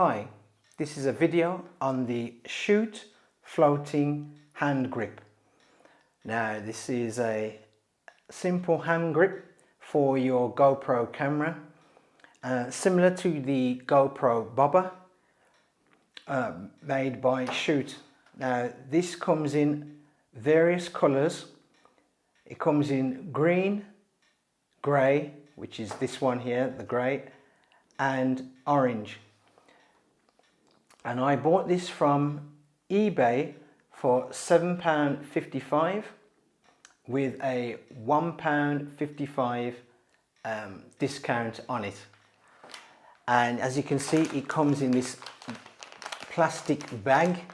Hi, this is a video on the Shoot floating hand grip. Now this is a simple hand grip for your GoPro camera, similar to the GoPro bobber made by Shoot. Now this comes in various colours. It comes in green, grey, which is this one here, the grey, and orange. And I bought this from eBay for £7.55 with a £1.55 discount on it. And as you can see, it comes in this plastic bag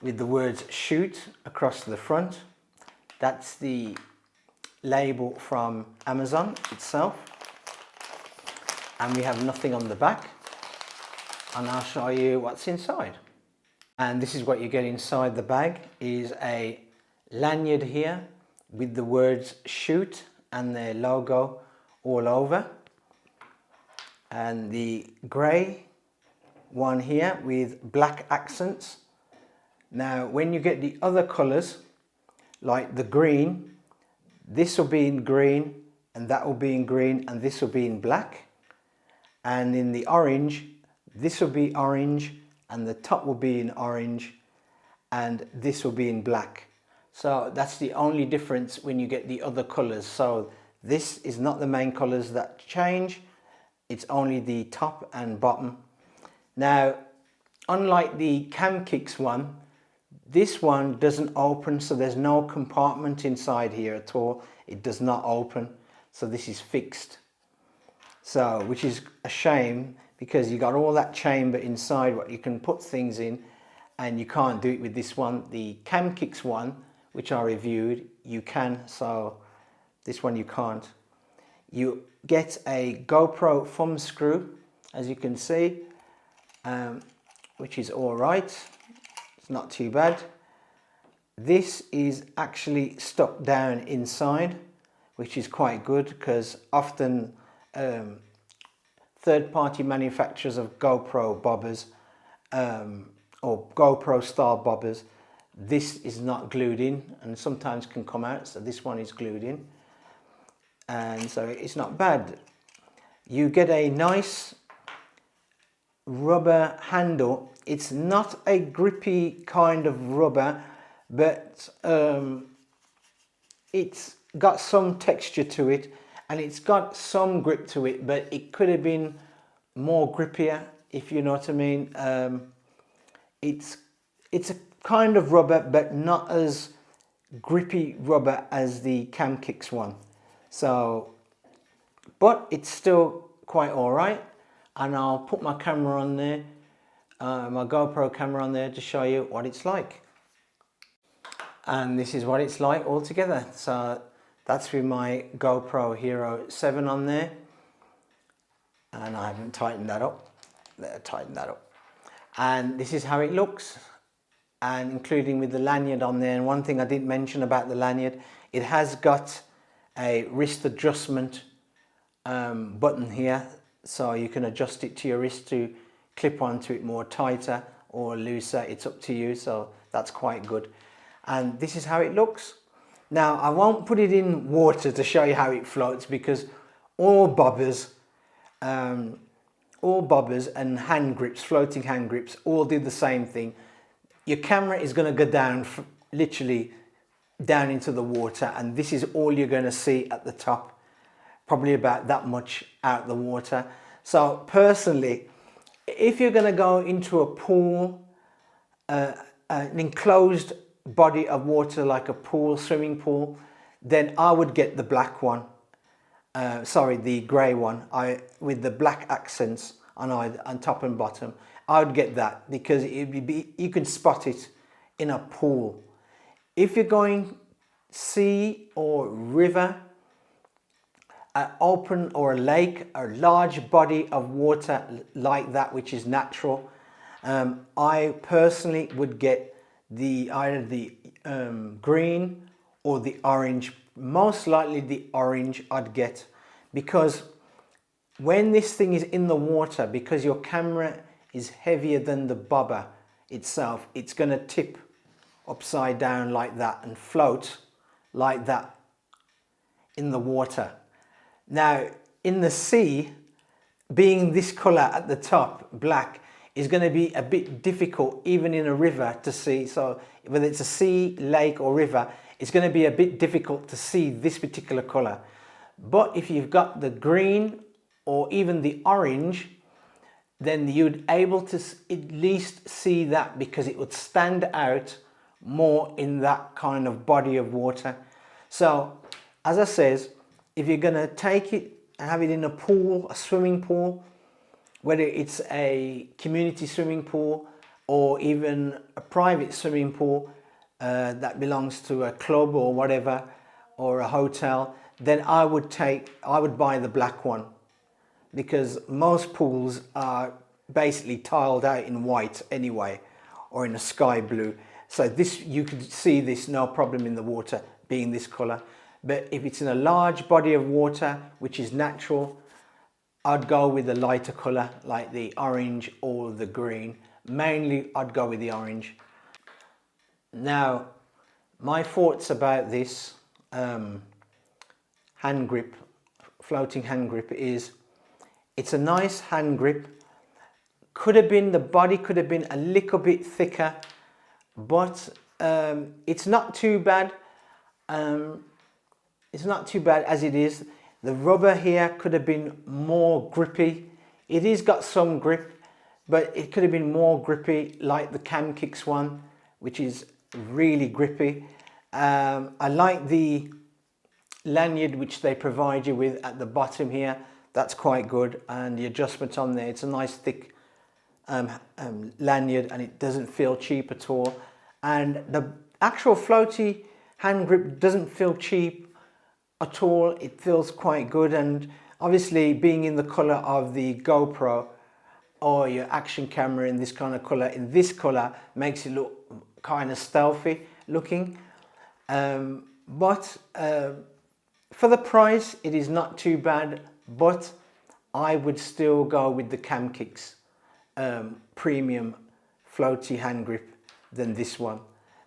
with the words Shoot across the front. That's the label from Amazon itself. And we have nothing on the back. And I'll show you what's inside. And this is what you get inside the bag, is a lanyard here with the words Shoot and their logo all over. And the grey one here with black accents. Now when you get the other colours, like the green, this will be in green and that will be in green and this will be in black. And in the orange, this will be orange and the top will be in orange and this will be in black. So that's the only difference when you get the other colours. So this is not the main colours that change, it's only the top and bottom. Now unlike the Cam Kicks one, this one doesn't open, so there's no compartment inside here at all. It does not open, so this is fixed. So, which is a shame, because you got all that chamber inside what you can put things in, and you can't do it with this one. The Cam Kicks one, which I reviewed, you can, so this one you can't. You get a GoPro Thumbscrew, as you can see, which is all right. It's not too bad. This is actually stuck down inside, which is quite good, because often third-party manufacturers of GoPro bobbers or GoPro style bobbers, this is not glued in and sometimes can come out, so this one is glued in, and so it's not bad. You get a nice rubber handle. It's not a grippy kind of rubber, but it's got some texture to it and it's got some grip to it, but it could have been more grippier, if you know what I mean. It's a kind of rubber, but not as grippy rubber as the Cam Kicks one. So, but it's still quite all right. And I'll put my camera on there, my GoPro camera on there, to show you what it's like. And this is what it's like all together. So that's with my GoPro Hero 7 on there. And I haven't tightened that up. There, tightened that up. And this is how it looks, and including with the lanyard on there. And one thing I didn't mention about the lanyard, it has got a wrist adjustment button here. So you can adjust it to your wrist to clip onto it more tighter or looser, it's up to you, so that's quite good. And this is how it looks. Now I won't put it in water to show you how it floats, because all bobbers and hand grips, floating hand grips, all do the same thing. Your camera is going to go down, literally down into the water, and this is all you're going to see at the top. Probably about that much out the water. So personally, if you're going to go into a pool, an enclosed body of water like a pool, swimming pool, then I would get the black one. Sorry, the grey one, with the black accents on top and bottom. I would get that, because you can spot it in a pool. If you're going sea or river, an open or a lake, a large body of water like that, which is natural, I personally would get either the green or the orange. Most likely the orange I'd get, because when this thing is in the water, because your camera is heavier than the bobber itself, it's going to tip upside down like that and float like that in the water. Now in the sea, being this color at the top, black, is going to be a bit difficult even in a river to see. So whether it's a sea, lake or river, it's going to be a bit difficult to see this particular color. But if you've got the green or even the orange, then you'd able to at least see that, because it would stand out more in that kind of body of water. So as I says, if you're going to take it and have it in a pool, a swimming pool, whether it's a community swimming pool or even a private swimming pool that belongs to a club or whatever, or a hotel, then I would buy the black one, because most pools are basically tiled out in white anyway, or in a sky blue. So this, you could see this no problem in the water being this color. But if it's in a large body of water which is natural, I'd go with a lighter color like the orange or the green. Mainly I'd go with the orange. Now my thoughts about this hand grip, floating hand grip, is it's a nice hand grip. Could have been, the body could have been a little bit thicker, but it's not too bad. It's not too bad as it is. The rubber here could have been more grippy. It has got some grip, but it could have been more grippy, like the Cam Kicks one, which is really grippy. I like the lanyard which they provide you with at the bottom here. That's quite good, and the adjustment on there, it's a nice thick lanyard, and it doesn't feel cheap at all. And the actual floaty hand grip doesn't feel cheap at all. It feels quite good, and obviously being in the color of the GoPro or your action camera in this kind of color, in this color, makes it look kind of stealthy looking. But for the price, it is not too bad, but I would still go with the Cam Kicks premium floaty hand grip than this one.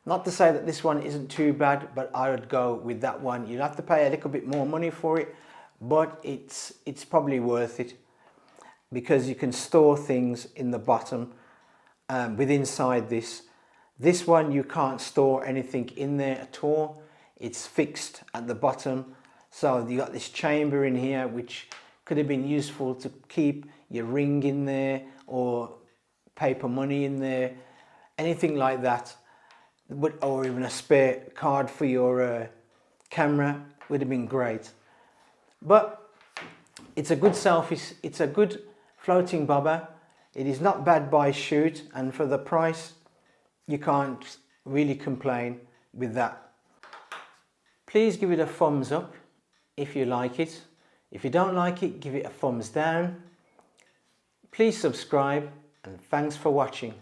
Not to say that this one isn't too bad, but I would go with that one. You'll have to pay a little bit more money for it, but it's probably worth it, because you can store things in the bottom with inside this. This one you can't store anything in there at all. It's fixed at the bottom. So you got this chamber in here which could have been useful to keep your ring in there or paper money in there, anything like that. Or even a spare card for your camera would have been great. But it's a good selfie, it's a good floating bobber. It is not bad by shoot, and for the price you can't really complain with that. Please give it a thumbs up if you like it. If you don't like it, give it a thumbs down. Please subscribe, and thanks for watching.